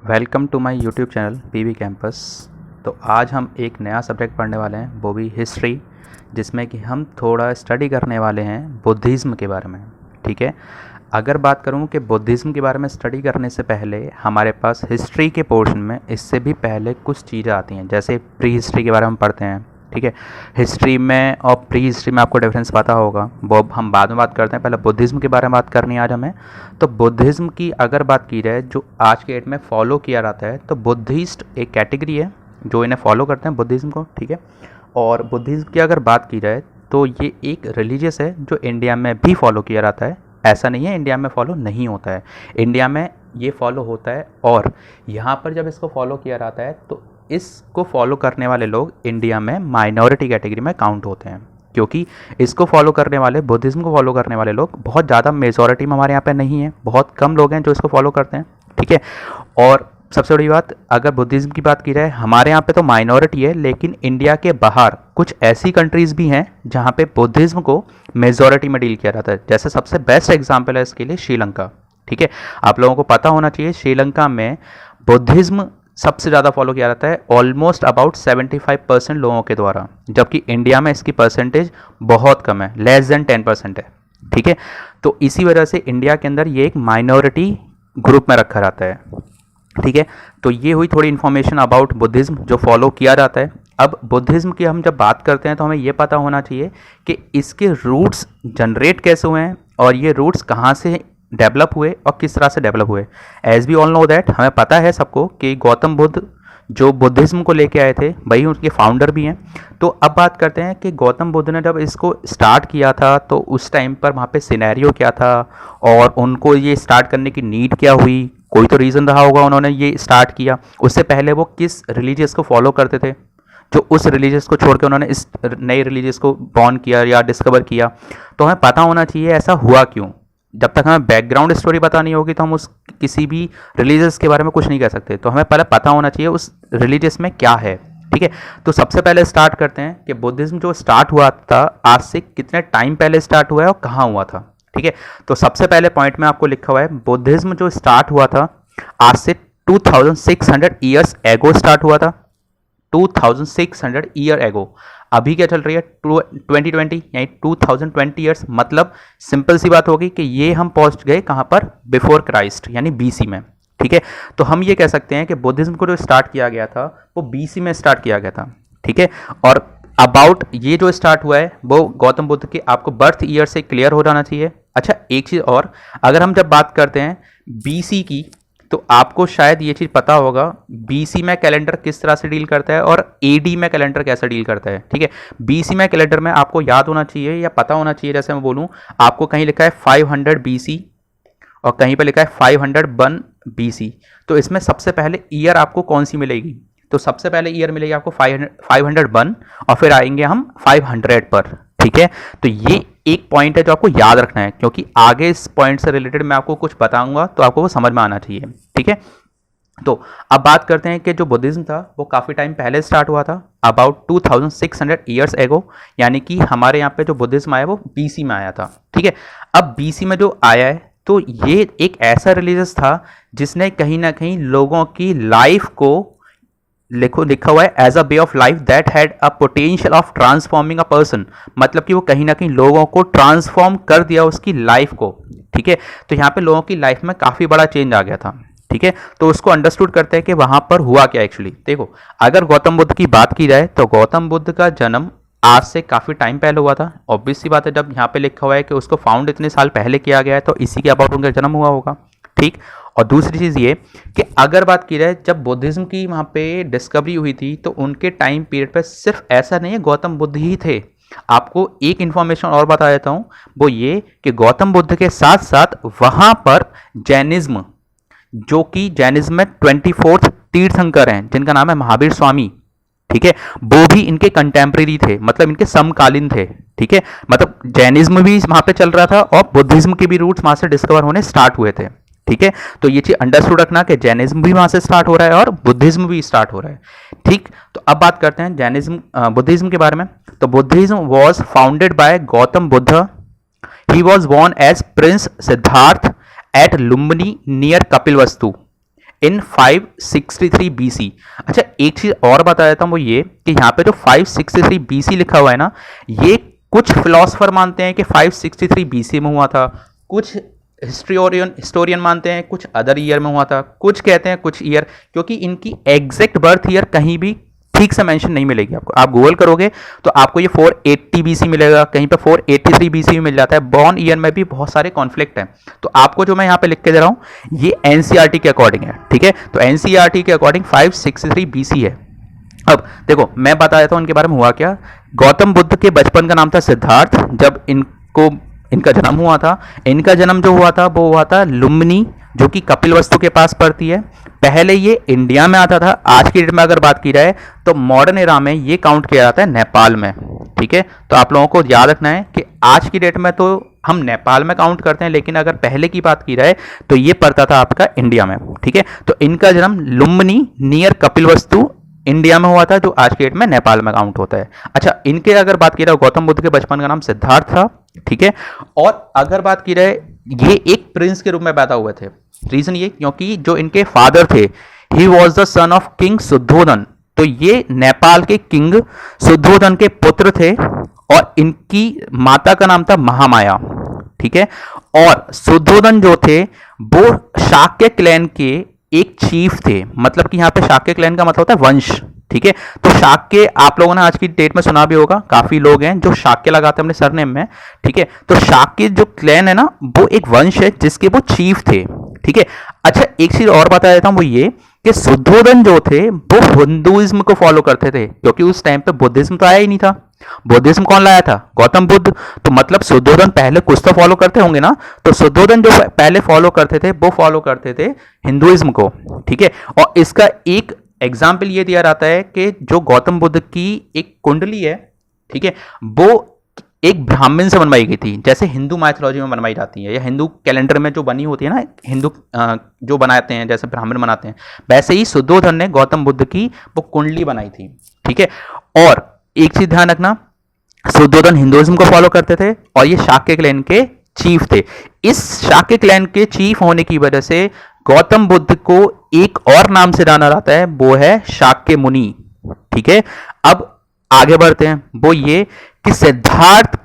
Welcome to my YouTube channel PV campus. तो आज हम एक नया सब्जेक्ट पढ़ने वाले हैं, वो भी हिस्ट्री, जिसमें कि हम थोड़ा स्टडी करने वाले हैं बुद्धिज़्म के बारे में। ठीक है, अगर बात करूं कि बुद्धिज़्म के बारे में स्टडी करने से पहले हमारे पास हिस्ट्री के पोर्शन में इससे भी पहले कुछ चीज़ें आती हैं, जैसे प्री हिस्ट्री के बारे में पढ़ते हैं। ठीक है, हिस्ट्री में और प्री हिस्ट्री में आपको डिफरेंस पता होगा, वो हम बाद में बात करते हैं। पहले बुद्धिज़्म के बारे में बात करनी है आज हमें। तो बुद्धिज़्म की अगर बात की जाए जो आज के डेट में फॉलो किया जाता है, तो बुद्धिस्ट एक कैटेगरी है जो इन्हें फॉलो करते हैं बुद्धिज़्म को। ठीक है, और बुद्धिज़्म की अगर बात की जाए तो ये एक रिलीजियस है जो इंडिया में भी फॉलो किया जाता है। ऐसा नहीं है इंडिया में फॉलो नहीं होता है, इंडिया में ये फॉलो होता है। और यहाँ पर जब इसको फॉलो किया जाता है तो इसको फॉलो करने वाले लोग इंडिया में माइनॉरिटी कैटेगरी में काउंट होते हैं, क्योंकि इसको फॉलो करने वाले, बुद्धिज़्म को फॉलो करने वाले लोग बहुत ज़्यादा मेजॉरिटी में हमारे यहाँ पे नहीं है, बहुत कम लोग हैं जो इसको फॉलो करते हैं। ठीक है, और सबसे बड़ी बात, अगर बुद्धिज़्म की बात की जाए, हमारे यहाँ पे तो माइनॉरिटी है, लेकिन इंडिया के बाहर कुछ ऐसी कंट्रीज़ भी हैं जहाँ पे बुद्धिज़्म को मेजॉरिटी में डील किया जाता है। जैसे सबसे बेस्ट एग्जाम्पल है इसके लिए श्रीलंका। ठीक है, आप लोगों को पता होना चाहिए श्रीलंका में बुद्धिज़्म सबसे ज़्यादा फॉलो किया जाता है, ऑलमोस्ट अबाउट 75% लोगों के द्वारा, जबकि इंडिया में इसकी परसेंटेज बहुत कम है, लेस देन 10% है। ठीक है, तो इसी वजह से इंडिया के अंदर ये एक माइनॉरिटी ग्रुप में रखा जाता है। ठीक है, तो ये हुई थोड़ी इन्फॉर्मेशन अबाउट बुद्धिज़्म जो फॉलो किया जाता है। अब बुद्धिज़्म की हम जब बात करते हैं तो हमें ये पता होना चाहिए कि इसके रूट्स जनरेट कैसे हुए हैं और ये रूट्स कहाँ से डेवलप हुए और किस तरह से डेवलप हुए। As we all know that, हमें पता है सबको कि गौतम बुद्ध जो बुद्धिज़्म को लेके आए थे वही उनके फाउंडर भी हैं। तो अब बात करते हैं कि गौतम बुद्ध ने जब इसको स्टार्ट किया था तो उस टाइम पर वहाँ पे सिनेरियो क्या था और उनको ये स्टार्ट करने की नीड क्या हुई, कोई तो रीज़न रहा होगा उन्होंने ये स्टार्ट किया। उससे पहले वो किस रिलीजियस को फॉलो करते थे, जो उस रिलीजियस को छोड़ के उन्होंने इस नए रिलीजियस को बॉर्न किया या डिस्कवर किया। तो हमें पता होना चाहिए ऐसा हुआ क्यों। जब तक हमें बैकग्राउंड स्टोरी पता नहीं होगी तो हम उस किसी भी रिलीजियस के बारे में कुछ नहीं कह सकते। तो हमें पहले पता होना चाहिए उस रिलीजियस में क्या है। ठीक है, तो सबसे पहले स्टार्ट करते हैं कि बुद्धिज़्म जो स्टार्ट हुआ था आज से कितने टाइम पहले स्टार्ट हुआ है और कहाँ हुआ था। ठीक है, तो सबसे पहले पॉइंट में आपको लिखा हुआ है बुद्धिज़्म जो स्टार्ट हुआ था आज से 2600 ईयर्स एगो स्टार्ट हुआ था। 2600 ईयर एगो। अभी क्या चल रही है 2020, यानी 2020 ईयर्स, मतलब सिंपल सी बात होगी कि ये हम पहुंच गए कहां पर, बिफोर क्राइस्ट यानी बीसी में। ठीक है, तो हम ये कह सकते हैं कि बुद्धिज्म को जो स्टार्ट किया गया था वो बीसी में स्टार्ट किया गया था। ठीक है, और अबाउट ये जो स्टार्ट हुआ है वो गौतम बुद्ध के आपको बर्थ ईयर से क्लियर हो जाना चाहिए। अच्छा, एक चीज़ और, अगर हम जब बात करते हैं बीसी की तो आपको शायद ये चीज़ पता होगा बीसी में कैलेंडर किस तरह से डील करता है और एडी में कैलेंडर कैसा डील करता है। ठीक है, बीसी में कैलेंडर में आपको याद होना चाहिए या पता होना चाहिए, जैसे मैं बोलूँ आपको कहीं लिखा है 500 बीसी और कहीं पे लिखा है 501 बीसी। तो इसमें सबसे पहले ईयर आपको कौन सी मिलेगी, तो सबसे पहले ईयर मिलेगी आपको 501 और फिर आएंगे हम 500 पर। ठीक है, तो ये एक पॉइंट है जो आपको याद रखना है, क्योंकि आगे इस पॉइंट से रिलेटेड मैं आपको कुछ बताऊंगा तो आपको वो समझ में आना चाहिए। ठीक है, तो अब बात करते हैं कि जो बुद्धिज्म था वो काफ़ी टाइम पहले स्टार्ट हुआ था, अबाउट 2600 ईयर्स एगो, यानी कि हमारे यहाँ पे जो बुद्धिज्म आया वो बीसी में आया था। ठीक है, अब बीसी में जो आया है तो ये एक ऐसा रिलीजियस था जिसने कहीं ना कहीं लोगों की लाइफ को लिखा हुआ है as a way of life that had a potential of transforming a person, मतलब कि वो कहीं ना कहीं लोगों को ट्रांसफॉर्म कर दिया उसकी लाइफ को। ठीक है, तो यहाँ पे लोगों की लाइफ में काफ़ी बड़ा चेंज आ गया था। ठीक है, तो उसको अंडरस्टूड करते हैं कि वहाँ पर हुआ क्या एक्चुअली। देखो, अगर गौतम बुद्ध की बात की जाए तो गौतम बुद्ध का जन्म आज से काफ़ी टाइम पहले हुआ था। ऑब्वियस सी बात है, जब यहाँ पे लिखा हुआ है कि उसको फाउंड इतने साल पहले किया गया है तो इसी के अबाउट उनका जन्म हुआ होगा। ठीक, और दूसरी चीज़ ये कि अगर बात की जाए जब बुद्धिज्म की वहाँ पे डिस्कवरी हुई थी तो उनके टाइम पीरियड पे सिर्फ ऐसा नहीं है गौतम बुद्ध ही थे। आपको एक इन्फॉर्मेशन और बता देता हूँ, वो ये कि गौतम बुद्ध के साथ साथ वहाँ पर जैनिज्म, जो कि जैनिज्म में 24th तीर्थंकर हैं जिनका नाम है महावीर स्वामी, ठीक है, वो भी इनके कंटेम्प्रेरी थे, मतलब इनके समकालीन थे। ठीक है, मतलब जैनिज्म भी वहाँ पे चल रहा था और बुद्धिज्म के भी रूट्स वहाँ से डिस्कवर होने स्टार्ट हुए थे। ठीक है, तो ये चीज अंडरस्टूड रखना कि जैनिज्म भी वहां से स्टार्ट हो रहा है और बुद्धिज्म भी स्टार्ट हो रहा है। ठीक, तो अब बात करते हैं जैनिज्म बुद्धिज्म के बारे में। तो Buddhism was founded by Gautam Buddha. He was born as prince Siddhartha at Lumbini near Kapilavastu in 563 BC। अच्छा, एक चीज और बता देता हूं, वो ये कि यहाँ पे जो 563 BC लिखा हुआ है ना, ये कुछ फिलोसफर मानते हैं कि 563 BC में हुआ था, कुछ हिस्टोरियन मानते हैं कुछ अदर ईयर में हुआ था, कुछ कहते हैं कुछ ईयर, क्योंकि इनकी एग्जैक्ट बर्थ ईयर कहीं भी ठीक से मेंशन नहीं मिलेगी आपको। आप गूगल करोगे तो आपको ये 480 BC मिलेगा, कहीं पे 483 BC भी मिल जाता है। बॉर्न ईयर में भी बहुत सारे कॉन्फ्लिक्ट हैं। तो आपको जो मैं यहाँ पे लिख के दे रहा हूँ ये एनसीईआरटी के अकॉर्डिंग है, ठीक है। तो एनसीईआरटी के अकॉर्डिंग 563 BC है। अब देखो मैं बता देता हूँ इनके बारे में हुआ क्या। गौतम बुद्ध के बचपन का नाम था सिद्धार्थ। जब इनका जन्म हुआ था, इनका जन्म जो हुआ था वो हुआ था लुम्बिनी, जो कि कपिलवस्तु के पास पड़ती है। पहले ये इंडिया में आता था। आज की डेट में अगर बात की जाए तो मॉडर्न एरा में ये काउंट किया जाता है नेपाल में, ठीक है। तो आप लोगों को याद रखना है कि आज की डेट में तो हम नेपाल में काउंट करते हैं, लेकिन अगर पहले की बात की जाए तो ये पड़ता था आपका इंडिया में, ठीक है। तो इनका जन्म लुम्बिनी नियर कपिलवस्तु इंडिया में हुआ था, जो आज के डेट में नेपाल में काउंट होता है। अच्छा, इनके अगर बात की जाए गौतम बुद्ध के बचपन का नाम सिद्धार्थ था, ठीक है। और अगर बात की जाए ये एक प्रिंस के रूप में पैदा हुए थे। रीजन ये क्योंकि जो इनके फादर थे he was the son of king Shuddhodana. तो ये नेपाल के किंग शुद्धोधन के पुत्र थे और इनकी माता का नाम था महामाया, ठीक है। और शुद्धोधन जो थे वो शाक्य क्लैन के एक चीफ थे। मतलब कि यहाँ पे शाक्य क्लैन का मतलब होता है वंश, ठीक है। तो शाक्य आप लोगों ने आज की डेट में सुना भी होगा, काफी लोग हैं जो शाक्य लगाते हैं अपने सरनेम में, ठीक है। तो शाक्य जो क्लैन है ना वो एक वंश है जिसके वो चीफ थे, ठीक है। अच्छा, एक चीज और बता देता हूं, वो ये कि शुद्धोधन जो थे वो हिंदुइज्म को फॉलो करते थे, क्योंकि उस टाइम पे बुद्धिज्म तो आया ही नहीं था। बुद्धिज्म कौन लाया था? गौतम बुद्ध। तो मतलब शुद्धोधन पहले कुछ तो फॉलो करते होंगे ना। तो शुद्धोधन जो पहले फॉलो करते थे वो फॉलो करते थे हिंदुइज्म को, ठीक है। और इसका एक एग्जाम्पल ये दिया जाता है कि जो गौतम बुद्ध की एक कुंडली है, ठीक है, वो एक ब्राह्मण से बनवाई गई थी, जैसे हिंदू माइथोलॉजी में बनवाई जाती है या हिंदू कैलेंडर में जो बनी होती है ना, हिंदू जो बनाते हैं जैसे ब्राह्मण बनाते हैं, वैसे ही शुद्धोधन ने गौतम बुद्ध की वो कुंडली बनाई थी, ठीक है। और एक चीज ध्यान रखना, शुद्धोधन हिंदुइज्म को फॉलो करते थे और ये शाक्य क्लैन के चीफ थे। इस शाक्य क्लैन के चीफ होने की वजह से गौतम बुद्ध को एक और नाम से जाना जाता है, वो है शाक्य मुनि, ठीक है। अब आगे बढ़ते हैं। वो ये कि सिद्धार्थ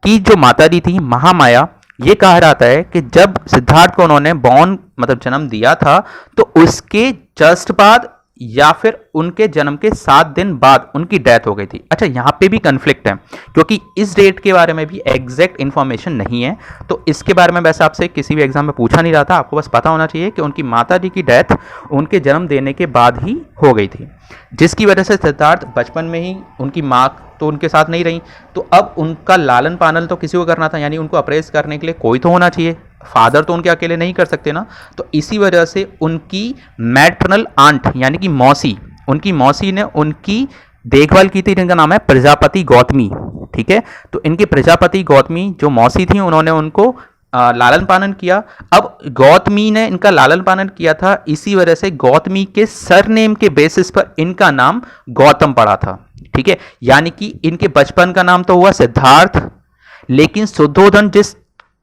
की जो माता जी थी महामाया, ये कहा जाता है कि जब सिद्धार्थ को उन्होंने मतलब जन्म दिया था तो उसके जस्ट बाद या फिर उनके जन्म के 7 दिन बाद उनकी डेथ हो गई थी। अच्छा, यहां पे भी कन्फ्लिक्ट है क्योंकि इस डेट के बारे में भी एग्जैक्ट इंफॉर्मेशन नहीं है। तो इसके बारे में वैसे आपसे किसी भी एग्जाम में पूछा नहीं रहा था, आपको बस पता होना चाहिए कि उनकी माता जी की डेथ उनके जन्म देने के बाद ही हो गई थी, जिसकी वजह से सिद्धार्थ बचपन में ही, उनकी माँ तो उनके साथ नहीं रही, तो अब उनका लालन पालन तो किसी को करना था, यानी उनको अप्रेस करने के लिए कोई तो होना चाहिए। फादर तो उनके अकेले नहीं कर सकते ना। तो इसी वजह से उनकी मैटरनल आंट यानी कि मौसी, उनकी मौसी ने उनकी देखभाल की थी, जिनका नाम है प्रजापति गौतमी, ठीक है। तो इनकी प्रजापति गौतमी जो मौसी थी, उन्होंने उनको लालन पालन किया। अब गौतमी ने इनका लालन पालन किया था, इसी वजह से गौतमी के सरनेम के बेसिस पर इनका नाम गौतम पड़ा था, ठीक है। यानी कि इनके बचपन का नाम तो हुआ सिद्धार्थ, लेकिन शुद्धोधन जिस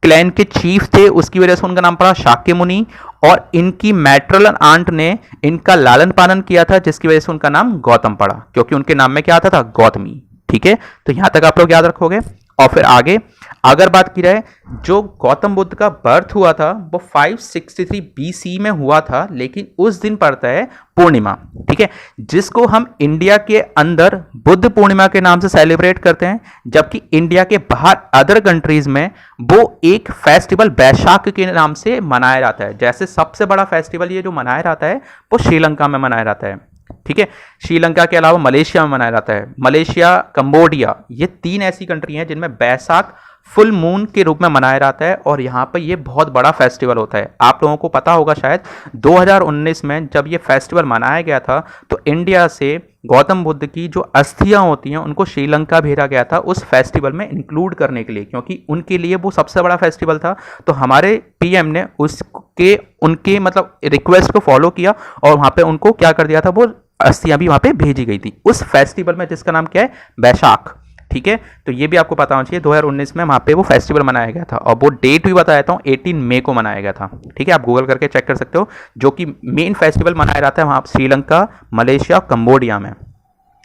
क्लैन के चीफ थे उसकी वजह से उनका नाम पड़ा शाक्य मुनि, और इनकी मैटरनल आंट ने इनका लालन पालन किया था, जिसकी वजह से उनका नाम गौतम पड़ा, क्योंकि उनके नाम में क्या आता था? गौतमी, ठीक है। तो यहां तक आप लोग याद रखोगे। और फिर आगे अगर बात की जाए, जो गौतम बुद्ध का बर्थ हुआ था वो 563 BC में हुआ था, लेकिन उस दिन पड़ता है पूर्णिमा, ठीक है, जिसको हम इंडिया के अंदर बुद्ध पूर्णिमा के नाम से सेलिब्रेट करते हैं, जबकि इंडिया के बाहर अदर कंट्रीज में वो एक फेस्टिवल बैशाख के नाम से मनाया जाता है। जैसे सबसे बड़ा फेस्टिवल ये जो मनाया जाता है वो श्रीलंका में मनाया जाता है, ठीक है। श्रीलंका के अलावा मलेशिया में मनाया जाता है। मलेशिया, कंबोडिया, ये 3 ऐसी कंट्री हैं जिनमें बैसाख फुल मून के रूप में मनाया जाता है और यहाँ पर ये बहुत बड़ा फेस्टिवल होता है। आप लोगों को पता होगा शायद 2019 में जब ये फेस्टिवल मनाया गया था तो इंडिया से गौतम बुद्ध की जो अस्थियां होती हैं उनको श्रीलंका भेजा गया था उस फेस्टिवल में इंक्लूड करने के लिए, क्योंकि उनके लिए वो सबसे बड़ा फेस्टिवल था। तो हमारे पीएम ने उनके मतलब रिक्वेस्ट को फॉलो किया और वहाँ पे उनको क्या कर दिया था, वो अस्थियां भी वहाँ पे भेजी गई थी उस फेस्टिवल में, जिसका नाम क्या है? बैशाख, ठीक है, तो ये भी आपको पता होना चाहिए 2019 में वहाँ पे वो फेस्टिवल मनाया गया था, और वो डेट भी बता देता हूँ 18 मई को मनाया गया था। ठीक है, आप गूगल करके चेक कर सकते हो, जो कि मेन फेस्टिवल मनाया जाता है वहाँ श्रीलंका, मलेशिया, कंबोडिया में।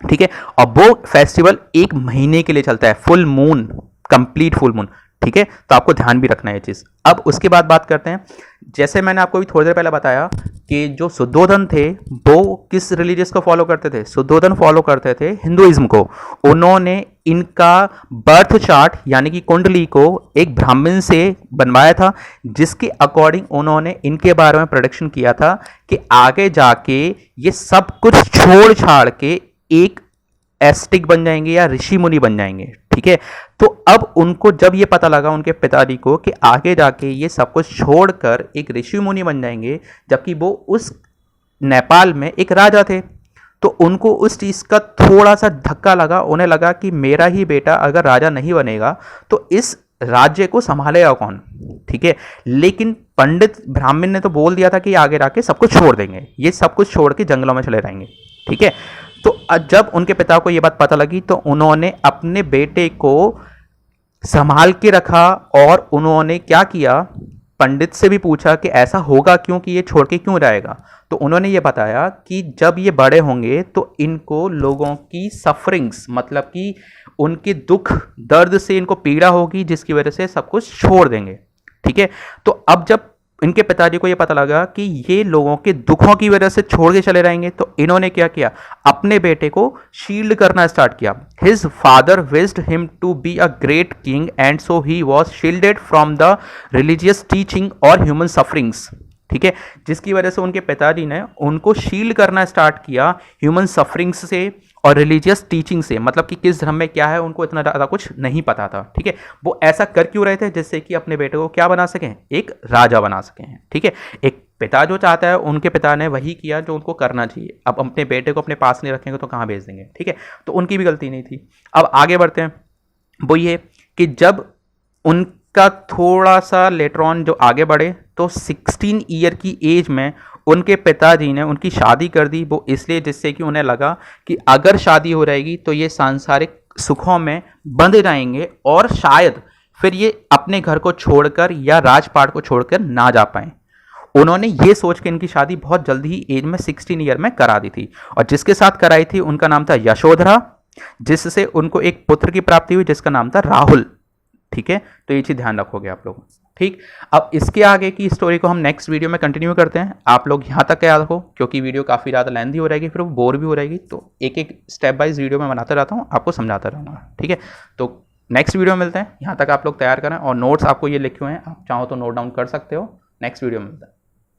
ठीक है, और वो फेस्टिवल 1 महीने के लिए चलता है, full moon, complete full moon. ठीक है, तो आपको ध्यान भी रखना है ये चीज़। अब उसके बाद बात करते हैं, जैसे मैंने आपको भी थोड़ी देर पहले बताया कि जो सुद्धोधन थे वो किस रिलीजियस को फॉलो करते थे, सुद्धोधन फॉलो करते थे हिंदुइज्म को। उन्होंने इनका बर्थ चार्ट यानी कि कुंडली को एक ब्राह्मण से बनवाया था, जिसके अकॉर्डिंग उन्होंने इनके बारे में प्रेडिक्शन किया था कि आगे जाके ये सब कुछ छोड़ छाड़ के एक एस्टिक बन जाएंगे या ऋषि मुनि बन जाएंगे। ठीक है, तो अब उनको जब ये पता लगा उनके पिताजी को कि आगे जाके ये सब कुछ छोड़कर एक ऋषि मुनि बन जाएंगे, जबकि वो उस नेपाल में एक राजा थे, तो उनको उस चीज़ का थोड़ा सा धक्का लगा। उन्हें लगा कि मेरा ही बेटा अगर राजा नहीं बनेगा तो इस राज्य को संभालेगा कौन। ठीक है, लेकिन पंडित ब्राह्मण ने तो बोल दिया था कि आगे जाके सब कुछ छोड़ देंगे, ये सब कुछ छोड़ के जंगलों में चले जाएंगे। ठीक है, तो जब उनके पिता को यह बात पता लगी तो उन्होंने अपने बेटे को संभाल के रखा, और उन्होंने क्या किया, पंडित से भी पूछा कि ऐसा होगा क्यों, कि ये छोड़ के क्यों जाएगा। तो उन्होंने ये बताया कि जब ये बड़े होंगे तो इनको लोगों की सफरिंग्स, मतलब कि उनके दुख दर्द से इनको पीड़ा होगी, जिसकी वजह से सब कुछ छोड़ देंगे। ठीक है, तो अब जब इनके पिताजी को यह पता लगा कि ये लोगों के दुखों की वजह से छोड़ के चले जाएंगे, तो इन्होंने क्या किया, अपने बेटे को शील्ड करना स्टार्ट किया। His father wished him to be a great king and so he was shielded from the religious teaching और ह्यूमन सफरिंग्स। ठीक है, जिसकी वजह से उनके पिताजी ने उनको शील्ड करना स्टार्ट किया ह्यूमन सफरिंग्स से और रिलीजियस टीचिंग से, मतलब कि किस धर्म में क्या है उनको इतना ज़्यादा कुछ नहीं पता था। ठीक है, वो ऐसा कर क्यों रहे थे, जिससे कि अपने बेटे को क्या बना सकें, एक राजा बना सकें। ठीक है, एक पिता जो चाहता है, उनके पिता ने वही किया जो उनको करना चाहिए। अब अपने बेटे को अपने पास नहीं रखेंगे तो कहाँ भेज देंगे। ठीक है, तो उनकी भी गलती नहीं थी। अब आगे बढ़ते हैं, वो ये कि जब उनका थोड़ा सा लेटर ऑन जो आगे बढ़े तो 16 ईयर की एज में उनके पिताजी ने उनकी शादी कर दी। वो इसलिए जिससे कि उन्हें लगा कि अगर शादी हो रहेगी तो ये सांसारिक सुखों में बंध जाएंगे और शायद फिर ये अपने घर को छोड़कर या राजपाट को छोड़कर ना जा पाएं। उन्होंने ये सोच के इनकी शादी बहुत जल्दी ही एज में 16 ईयर में करा दी थी, और जिसके साथ कराई थी उनका नाम था यशोधरा, जिससे उनको एक पुत्र की प्राप्ति हुई जिसका नाम था राहुल। ठीक है, तो ये चीज़ ध्यान रखोगे आप लोग। ठीक, अब इसके आगे की स्टोरी को हम नेक्स्ट वीडियो में कंटिन्यू करते हैं। आप लोग यहाँ तक याद रखो, क्योंकि वीडियो काफ़ी ज़्यादा लेंथी हो रहेगी, फिर वो बोर भी हो रहेगी, तो एक एक स्टेप वाइज वीडियो में बनाता रहता हूँ, आपको समझाता रहूँगा। ठीक है, तो नेक्स्ट वीडियो में मिलते हैं। यहाँ तक आप लोग तैयार करें, और नोट्स आपको ये लिखे हुए हैं, आप चाहो तो नोट डाउन कर सकते हो। नेक्स्ट वीडियो में मिलते हैं।